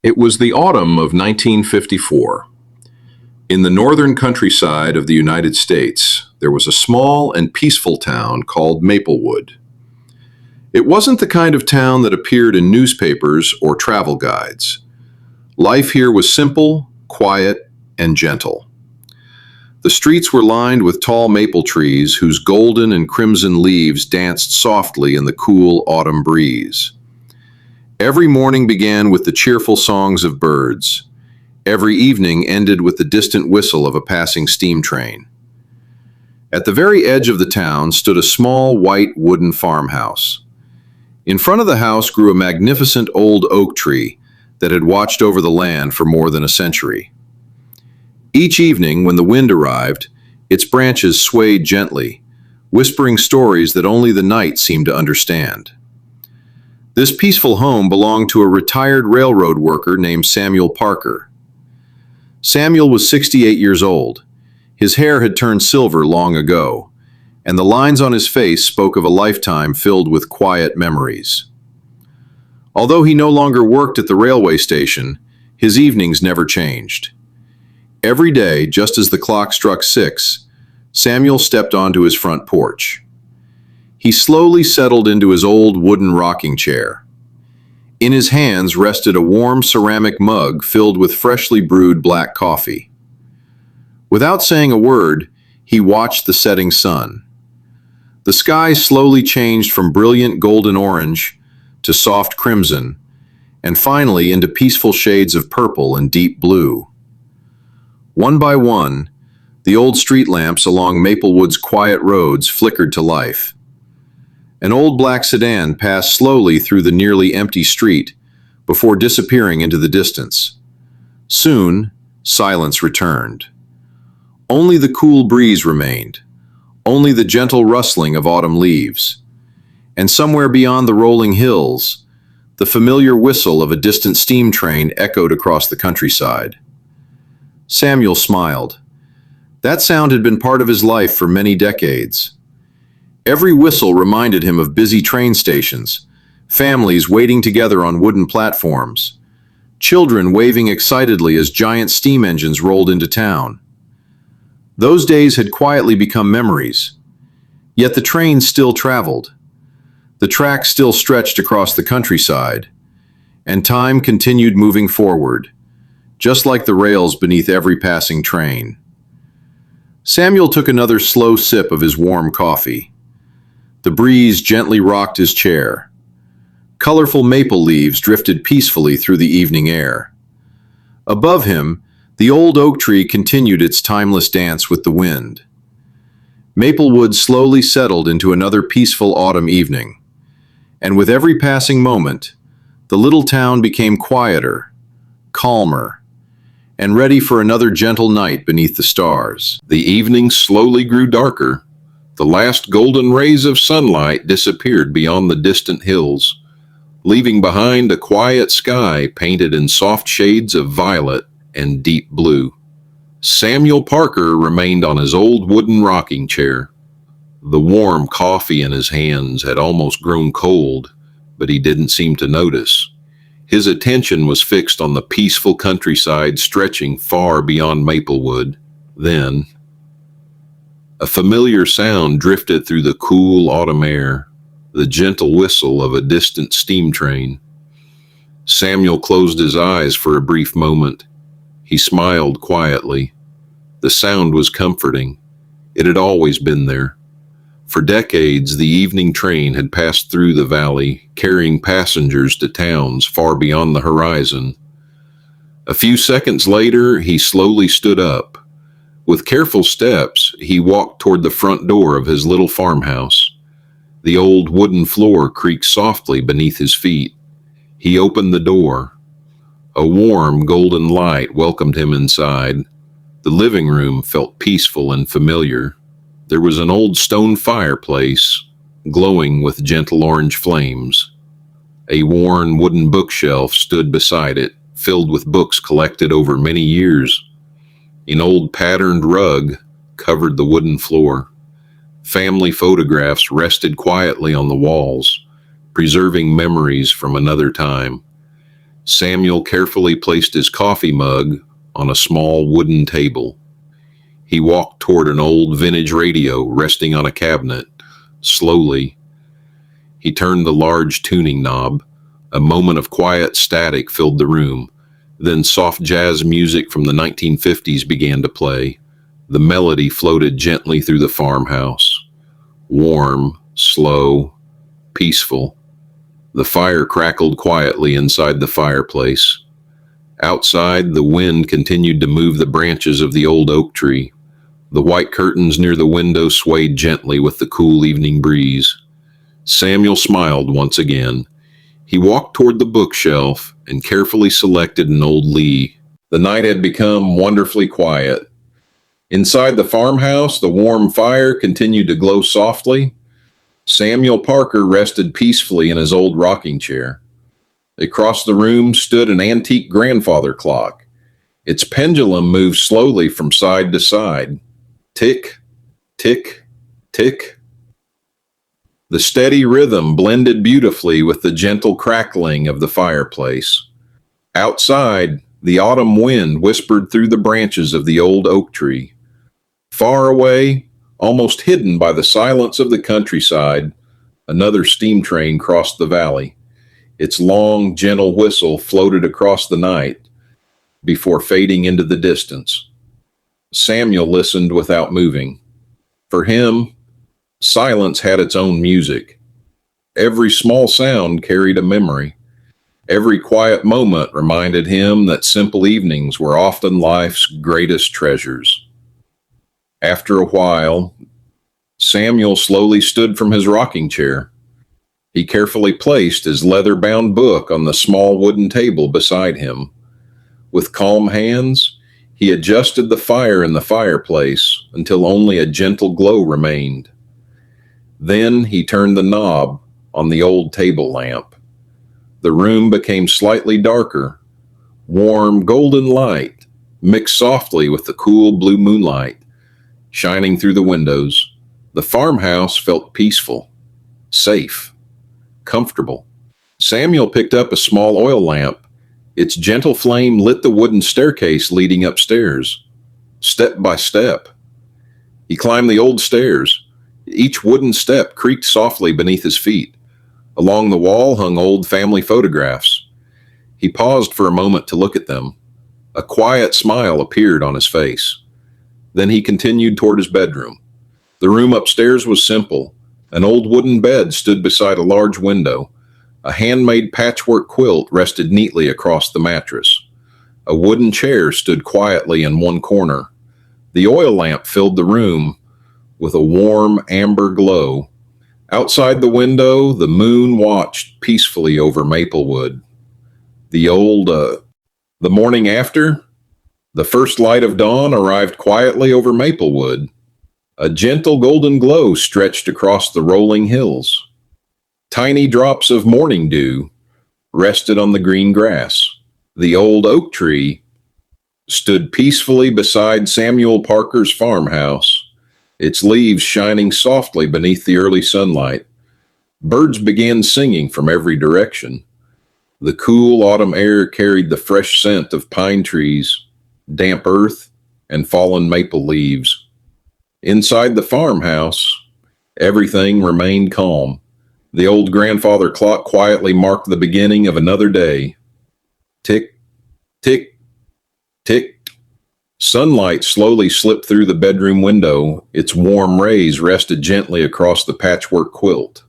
It was the autumn of 1954. In the northern countryside of the United States, there was a small and peaceful town called Maplewood. It wasn't the kind of town that appeared in newspapers or travel guides. Life here was simple, quiet, and gentle. The streets were lined with tall maple trees whose golden and crimson leaves danced softly in the cool autumn breeze. Every morning began with the cheerful songs of birds. Every evening ended with the distant whistle of a passing steam train. At the very edge of the town stood a small white wooden farmhouse. In front of the house grew a magnificent old oak tree that had watched over the land for more than a century. Each evening, when the wind arrived, its branches swayed gently, whispering stories that only the night seemed to understand. This peaceful home belonged to a retired railroad worker named Samuel Parker. Samuel was 68 years old. His hair had turned silver long ago, and the lines on his face spoke of a lifetime filled with quiet memories. Although he no longer worked at the railway station, his evenings never changed. Every day, just as the clock struck 6, Samuel stepped onto his front porch. He slowly settled into his old wooden rocking chair. In his hands rested a warm ceramic mug filled with freshly brewed black coffee. Without saying a word, he watched the setting sun. The sky slowly changed from brilliant golden orange to soft crimson, and finally into peaceful shades of purple and deep blue. One by one, the old street lamps along Maplewood's quiet roads flickered to life. An old black sedan passed slowly through the nearly empty street before disappearing into the distance. Soon, silence returned. Only the cool breeze remained, only the gentle rustling of autumn leaves. And somewhere beyond the rolling hills, the familiar whistle of a distant steam train echoed across the countryside. Samuel smiled. That sound had been part of his life for many decades. Every whistle reminded him of busy train stations, families waiting together on wooden platforms, children waving excitedly as giant steam engines rolled into town. Those days had quietly become memories, yet the train still traveled. The tracks still stretched across the countryside, and time continued moving forward, just like the rails beneath every passing train. Samuel took another slow sip of his warm coffee. The breeze gently rocked his chair. Colorful maple leaves drifted peacefully through the evening air. Above him, the old oak tree continued its timeless dance with the wind. Maplewood slowly settled into another peaceful autumn evening, and with every passing moment, the little town became quieter, calmer, and ready for another gentle night beneath the stars. The evening slowly grew darker. The last golden rays of sunlight disappeared beyond the distant hills, leaving behind a quiet sky painted in soft shades of violet and deep blue. Samuel Parker remained on his old wooden rocking chair. The warm coffee in his hands had almost grown cold, but he didn't seem to notice. His attention was fixed on the peaceful countryside stretching far beyond Maplewood. Then, a familiar sound drifted through the cool autumn air, the gentle whistle of a distant steam train. Samuel closed his eyes for a brief moment. He smiled quietly. The sound was comforting. It had always been there. For decades, the evening train had passed through the valley, carrying passengers to towns far beyond the horizon. A few seconds later, he slowly stood up. With careful steps, he walked toward the front door of his little farmhouse. The old wooden floor creaked softly beneath his feet. He opened the door. A warm, golden light welcomed him inside. The living room felt peaceful and familiar. There was an old stone fireplace, glowing with gentle orange flames. A worn wooden bookshelf stood beside it, filled with books collected over many years. An old patterned rug covered the wooden floor. Family photographs rested quietly on the walls, preserving memories from another time. Samuel carefully placed his coffee mug on a small wooden table. He walked toward an old vintage radio resting on a cabinet. Slowly, he turned the large tuning knob. A moment of quiet static filled the room. Then soft jazz music from the 1950s began to play. The melody floated gently through the farmhouse. Warm, slow, peaceful. The fire crackled quietly inside the fireplace. Outside, the wind continued to move the branches of the old oak tree. The white curtains near the window swayed gently with the cool evening breeze. Samuel smiled once again. He walked toward the bookshelf and carefully selected an old Lee. The night had become wonderfully quiet. Inside the farmhouse, the warm fire continued to glow softly. Samuel Parker rested peacefully in his old rocking chair. Across the room stood an antique grandfather clock. Its pendulum moved slowly from side to side. Tick, tick, tick. The steady rhythm blended beautifully with the gentle crackling of the fireplace. Outside, the autumn wind whispered through the branches of the old oak tree. Far away, almost hidden by the silence of the countryside, another steam train crossed the valley. Its long, gentle whistle floated across the night before fading into the distance. Samuel listened without moving. For him, silence had its own music. Every small sound carried a memory. Every quiet moment reminded him that simple evenings were often life's greatest treasures. After a while, Samuel slowly stood from his rocking chair. He carefully placed his leather-bound book on the small wooden table beside him. With calm hands, he adjusted the fire in the fireplace until only a gentle glow remained. Then he turned the knob on the old table lamp. The room became slightly darker. Warm, golden light mixed softly with the cool blue moonlight shining through the windows. The farmhouse felt peaceful, safe, comfortable. Samuel picked up a small oil lamp. Its gentle flame lit the wooden staircase leading upstairs. Step by step, he climbed the old stairs. Each wooden step creaked softly beneath his feet. Along the wall hung old family photographs. He paused for a moment to look at them. A quiet smile appeared on his face. Then he continued toward his bedroom. The room upstairs was simple. An old wooden bed stood beside a large window. A handmade patchwork quilt rested neatly across the mattress. A wooden chair stood quietly in one corner. The oil lamp filled the room with a warm amber glow. Outside the window, the moon watched peacefully over Maplewood. The morning after, the first light of dawn arrived quietly over Maplewood. A gentle golden glow stretched across the rolling hills. Tiny drops of morning dew rested on the green grass. The old oak tree stood peacefully beside Samuel Parker's farmhouse, its leaves shining softly beneath the early sunlight. Birds began singing from every direction. The cool autumn air carried the fresh scent of pine trees, damp earth, and fallen maple leaves. Inside the farmhouse, everything remained calm. The old grandfather clock quietly marked the beginning of another day. Tick, tick, tick. Sunlight slowly slipped through the bedroom window. Its warm rays rested gently across the patchwork quilt.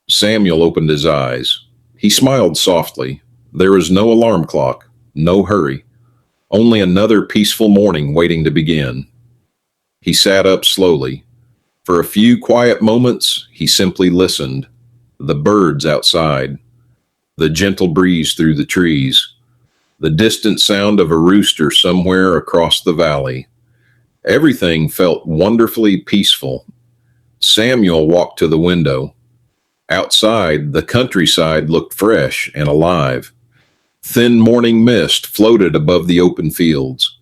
Samuel opened his eyes. He smiled softly. There was no alarm clock, no hurry, only another peaceful morning waiting to begin. He sat up slowly. For a few quiet moments, he simply listened. The birds outside, the gentle breeze through the trees, the distant sound of a rooster somewhere across the valley. Everything felt wonderfully peaceful. Samuel walked to the window. Outside, the countryside looked fresh and alive. Thin morning mist floated above the open fields.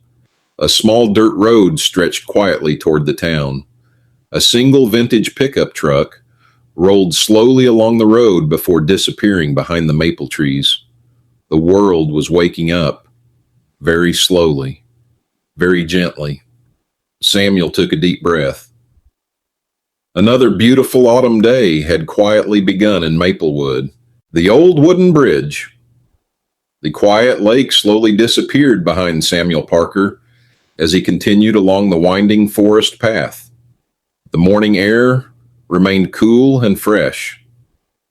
A small dirt road stretched quietly toward the town. A single vintage pickup truck rolled slowly along the road before disappearing behind the maple trees. The world was waking up, very slowly, very gently. Samuel took a deep breath. Another beautiful autumn day had quietly begun in Maplewood. The old wooden bridge. The quiet lake slowly disappeared behind Samuel Parker as he continued along the winding forest path. The morning air remained cool and fresh.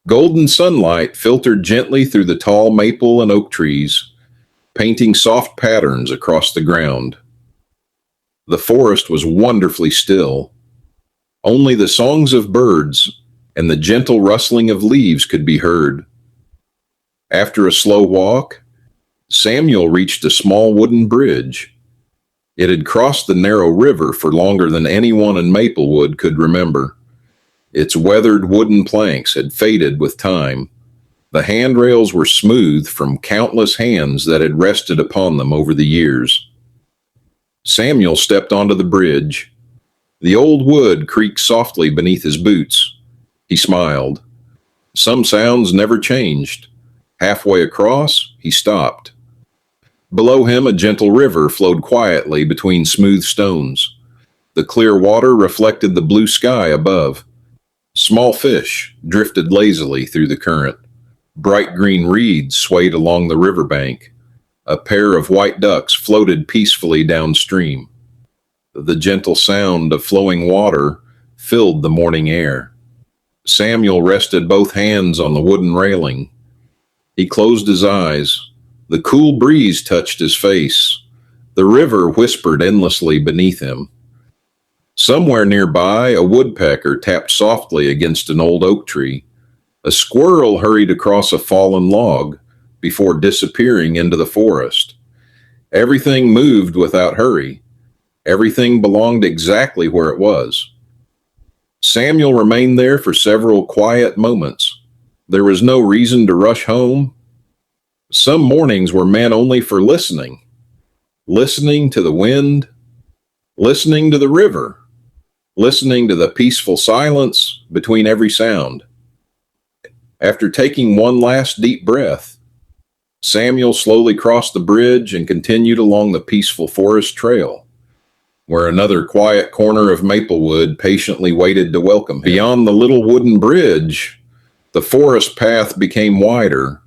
Golden sunlight filtered gently through the tall maple and oak trees, painting soft patterns across the ground. The forest was wonderfully still. Only the songs of birds and the gentle rustling of leaves could be heard. After a slow walk, Samuel reached a small wooden bridge. It had crossed the narrow river for longer than anyone in Maplewood could remember. Its weathered wooden planks had faded with time. The handrails were smooth from countless hands that had rested upon them over the years. Samuel stepped onto the bridge. The old wood creaked softly beneath his boots. He smiled. Some sounds never changed. Halfway across, he stopped. Below him, a gentle river flowed quietly between smooth stones. The clear water reflected the blue sky above. Small fish drifted lazily through the current. Bright green reeds swayed along the riverbank. A pair of white ducks floated peacefully downstream. The gentle sound of flowing water filled the morning air. Samuel rested both hands on the wooden railing. He closed his eyes. The cool breeze touched his face. The river whispered endlessly beneath him. Somewhere nearby, a woodpecker tapped softly against an old oak tree. A squirrel hurried across a fallen log before disappearing into the forest. Everything moved without hurry. Everything belonged exactly where it was. Samuel remained there for several quiet moments. There was no reason to rush home. Some mornings were meant only for listening. Listening to the wind, listening to the river, listening to the peaceful silence between every sound. After taking one last deep breath, Samuel slowly crossed the bridge and continued along the peaceful forest trail, where another quiet corner of Maplewood patiently waited to welcome him. Beyond the little wooden bridge, the forest path became wider.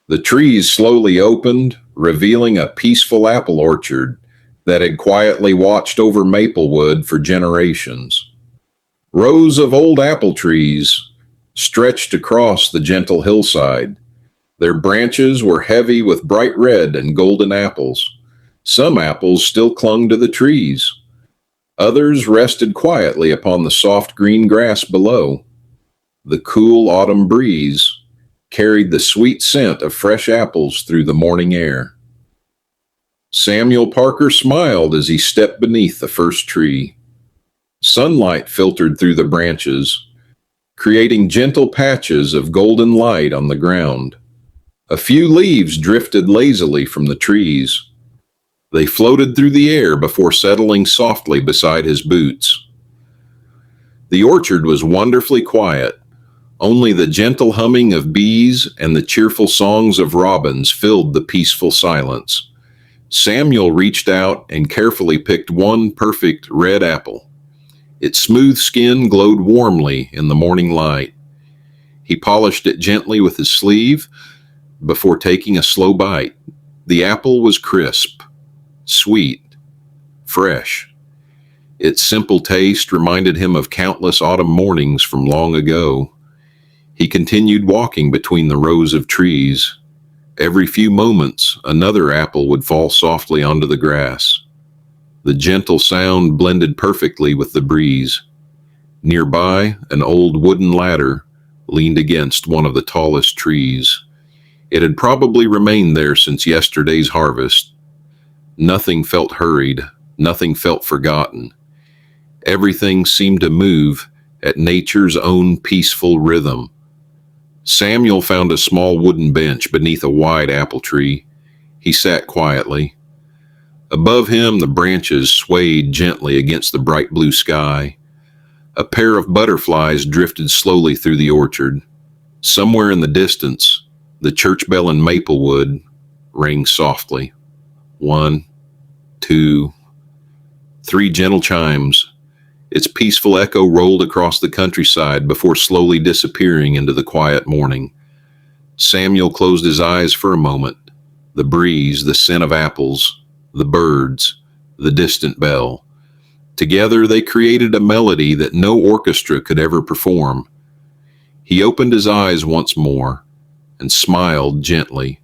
The trees slowly opened, revealing a peaceful apple orchard that had quietly watched over Maplewood for generations. Rows of old apple trees stretched across the gentle hillside. Their branches were heavy with bright red and golden apples. Some apples still clung to the trees. Others rested quietly upon the soft green grass below. The cool autumn breeze carried the sweet scent of fresh apples through the morning air. Samuel Parker smiled as he stepped beneath the first tree. Sunlight filtered through the branches, creating gentle patches of golden light on the ground. A few leaves drifted lazily from the trees. They floated through the air before settling softly beside his boots. The orchard was wonderfully quiet. Only the gentle humming of bees and the cheerful songs of robins filled the peaceful silence. Samuel reached out and carefully picked one perfect red apple. Its smooth skin glowed warmly in the morning light. He polished it gently with his sleeve before taking a slow bite. The apple was crisp, sweet, fresh. Its simple taste reminded him of countless autumn mornings from long ago. He continued walking between the rows of trees. Every few moments, another apple would fall softly onto the grass. The gentle sound blended perfectly with the breeze. Nearby, an old wooden ladder leaned against one of the tallest trees. It had probably remained there since yesterday's harvest. Nothing felt hurried, nothing felt forgotten. Everything seemed to move at nature's own peaceful rhythm. Samuel found a small wooden bench beneath a wide apple tree. He sat quietly. Above him, the branches swayed gently against the bright blue sky. A pair of butterflies drifted slowly through the orchard. Somewhere in the distance, the church bell in Maplewood rang softly. 1, 2, 3 gentle chimes. Its peaceful echo rolled across the countryside before slowly disappearing into the quiet morning. Samuel closed his eyes for a moment. The breeze, the scent of apples, the birds, the distant bell. Together they created a melody that no orchestra could ever perform. He opened his eyes once more and smiled gently.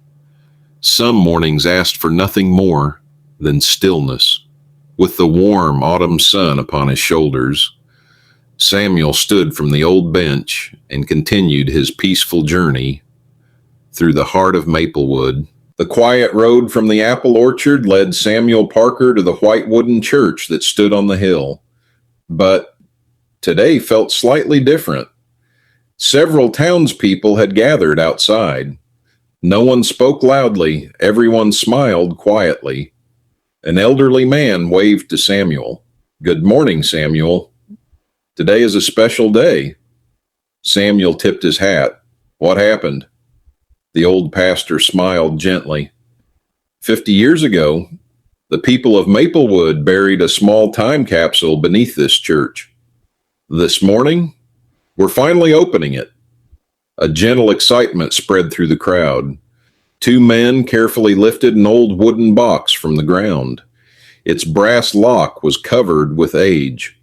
Some mornings asked for nothing more than stillness. With the warm autumn sun upon his shoulders, Samuel stood from the old bench and continued his peaceful journey through the heart of Maplewood. The quiet road from the apple orchard led Samuel Parker to the white wooden church that stood on the hill. But today felt slightly different. Several townspeople had gathered outside. No one spoke loudly, everyone smiled quietly. An elderly man waved to Samuel. "Good morning, Samuel. Today is a special day." Samuel tipped his hat. "What happened?" The old pastor smiled gently. 50 years ago, the people of Maplewood buried a small time capsule beneath this church. This morning, we're finally opening it. A gentle excitement spread through the crowd. 2 men carefully lifted an old wooden box from the ground. Its brass lock was covered with age.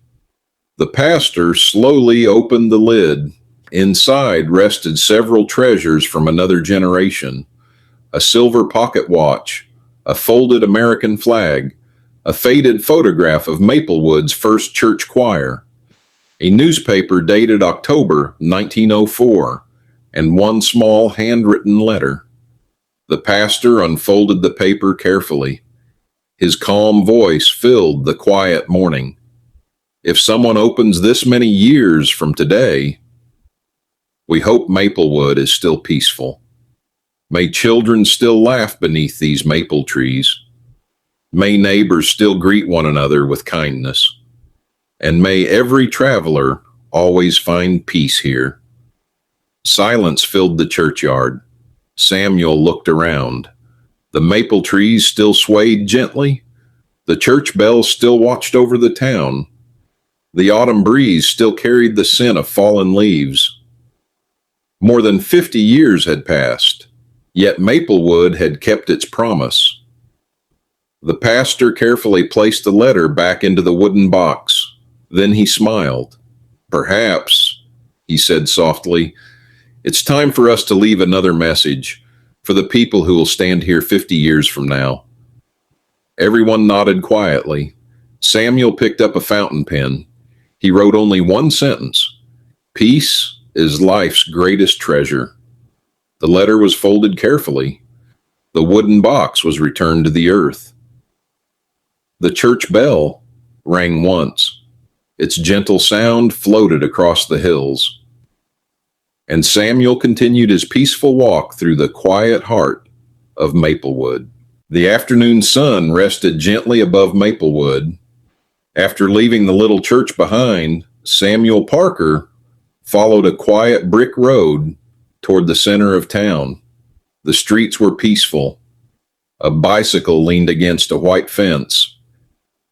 The pastor slowly opened the lid. Inside rested several treasures from another generation: a silver pocket watch, a folded American flag, a faded photograph of Maplewood's first church choir, a newspaper dated October 1904, and one small handwritten letter. The pastor unfolded the paper carefully. His calm voice filled the quiet morning. "If someone opens this many years from today, we hope Maplewood is still peaceful. May children still laugh beneath these maple trees. May neighbors still greet one another with kindness. And may every traveler always find peace here." Silence filled the churchyard. Samuel looked around. The maple trees still swayed gently. The church bells still watched over the town. The autumn breeze still carried the scent of fallen leaves. More than 50 years had passed, yet Maplewood had kept its promise. The pastor carefully placed the letter back into the wooden box. Then he smiled. "Perhaps," he said softly, "it's time for us to leave another message for the people who will stand here 50 years from now." Everyone nodded quietly. Samuel picked up a fountain pen. He wrote only one sentence: "Peace is life's greatest treasure." The letter was folded carefully. The wooden box was returned to the earth. The church bell rang once. Its gentle sound floated across the hills. And Samuel continued his peaceful walk through the quiet heart of Maplewood. The afternoon sun rested gently above Maplewood. After leaving the little church behind, Samuel Parker followed a quiet brick road toward the center of town. The streets were peaceful. A bicycle leaned against a white fence.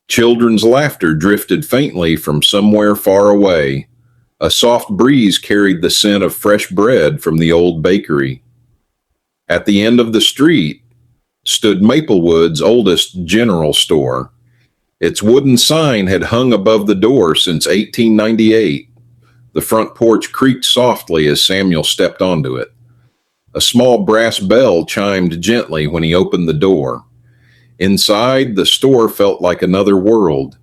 Children's laughter drifted faintly from somewhere far away. A soft breeze carried the scent of fresh bread from the old bakery. At the end of the street stood Maplewood's oldest general store. Its wooden sign had hung above the door since 1898. The front porch creaked softly as Samuel stepped onto it. A small brass bell chimed gently when he opened the door. Inside, the store felt like another world.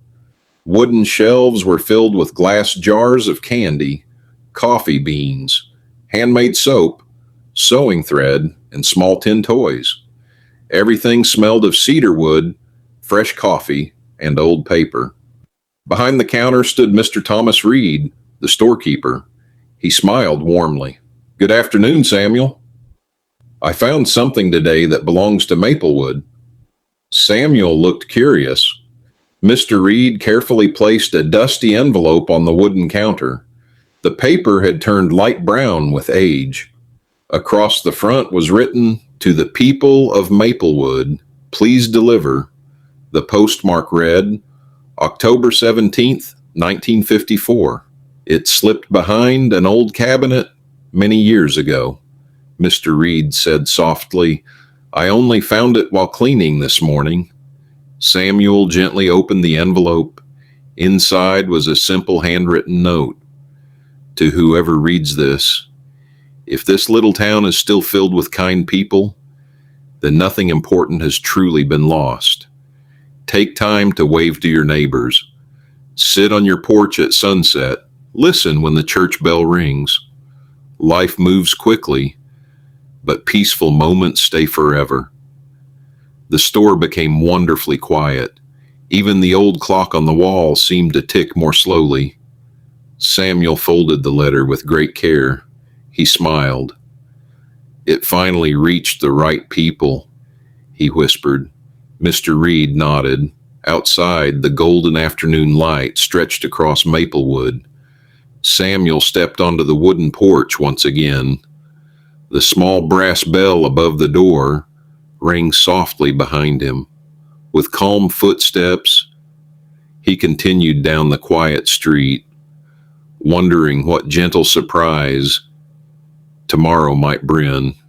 Wooden shelves were filled with glass jars of candy, coffee beans, handmade soap, sewing thread, and small tin toys. Everything smelled of cedar wood, fresh coffee, and old paper. Behind the counter stood Mr. Thomas Reed, the storekeeper. He smiled warmly. "Good afternoon, Samuel. I found something today that belongs to Maplewood." Samuel looked curious. Mr. Reed carefully placed a dusty envelope on the wooden counter. The paper had turned light brown with age. Across the front was written, To the people of Maplewood, please deliver. The postmark read, October 17th, 1954. It slipped behind an old cabinet many years ago. Mr. Reed said softly, I only found it while cleaning this morning. Samuel gently opened the envelope. Inside was a simple handwritten note. To whoever reads this, if this little town is still filled with kind people, then nothing important has truly been lost. Take time to wave to your neighbors. Sit on your porch at sunset. Listen when the church bell rings. Life moves quickly, but peaceful moments stay forever. The store became wonderfully quiet. Even the old clock on the wall seemed to tick more slowly. Samuel folded the letter with great care. He smiled. It finally reached the right people, he whispered. Mr. Reed nodded. Outside, the golden afternoon light stretched across Maplewood. Samuel stepped onto the wooden porch once again. The small brass bell above the door rang softly behind him. With calm footsteps, he continued down the quiet street, wondering what gentle surprise tomorrow might bring.